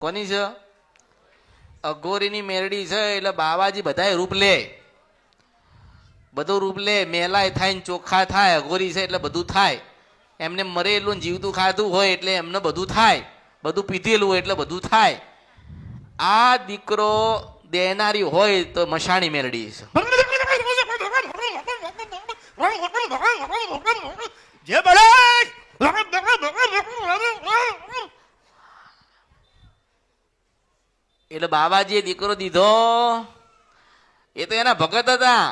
કોની છે? અઘોરીની મેરડી છે. એટલે બાવાજી બધાય રૂપ લે, બધું રૂપ લે. મેલાય થાય ને ચોખ્ખા થાય. અઘોરી છે એટલે બધું થાય. એમને મરેલું જીવતું ખાધું હોય એટલે એમને બધું થાય, બધું પીધેલું હોય એટલે બધું થાય. આ દીકરો દેનારી હોય તો મશાણી મેરડી છે. જે બોલે એટલે બાવાજીએ દીકરો દીધો એ તો એના ભગત હતા.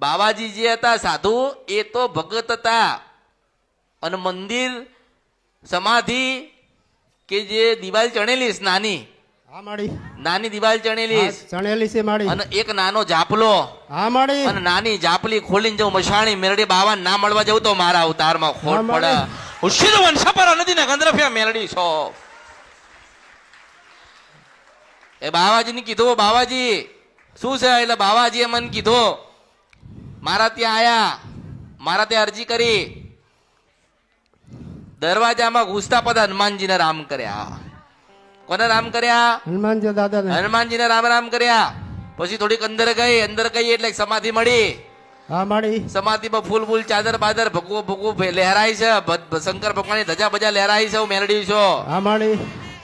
બાવાજી જે હતા સાધુ એ તો ભગત હતા. અને મંદિર સમાધિ કે જે દિવાલ ચણેલી નાની હા માડી, નાની દિવાલ ચણેલી ચણેલી છે માડી, અને એક નાનો જાપલો હા માડી, અને નાની જાપલી ખોલીને જવું મશાણી મેરડી બાવા ના મળવા જવું તો મારા અવતારમાં ખોટ હા, પડે. ઉશીદ વંશાપરા નદી ને ગંધરફિયા મેરડી છો. એ બાવાજી ને કીધું, બાવાજી શું છે? એટલે બાવાજીએ મને કીધું, મારા ત્યાં આયા, મારા ત્યાં અરજી કરી. દરવાજામાં ઘૂસતા પદ હનુમાનજીને રામ કર્યા. કોને રામ કર્યા? હનુમાનજી દાદા ને, હનુમાનજીને રામ રામ કર્યા. પછી થોડીક અંદર ગઈ એટલે સમાધિ મળી. હા માડી, સમાધિમાં ફૂલ ફૂલ ચાદર બાદર ભગવો ભગવો લહેરાય છે. શંકર ભગવાનની ધજા બજા લહેરાય છે. હું મેલડી છો. હા માડી,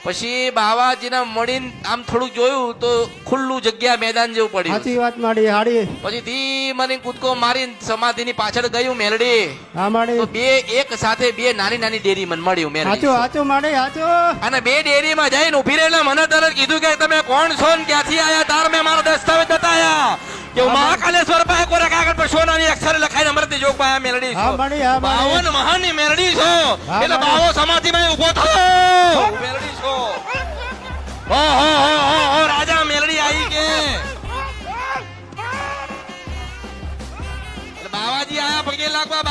પછી બાવાજીને મળીને આમ થોડુંક જોયું તો ખુલ્લું જગ્યા મેદાન જેવું પડ્યું. સાચી વાત માડી હાડી, પછી ધીમને કૂદકો મારીને સમાધિની પાછળ ગયું મેલડી. હા માડી, તો બે એક સાથે બે નાની નાની ડેરી મને મળ્યું મેલડી. હાચું હાચું માડી હાચું. અને બે ડેરીમાં જઈને ઉભી રહેલા મને તરત કીધું કે તમે કોણ છો ને ક્યાંથી આયા? તાર મેં મારા દસ્તાવેજ બતાયા કે હું મહાકાલેશ્વર પાસે કોરા કાગળ પર સોનાની અક્ષરે લખાઈને અમૃતની જોગ પાસે મેલડી હા છું. માડી, હા માડી, 52 મહાનની મેલડી છો. હા, એટલે માડી. બાવો સમાધિમાં ઉભો થયો. મેલડી છો. હો રાજા મેલડી આવી કે એટલે બાવાજી આયા પગે લાગવા.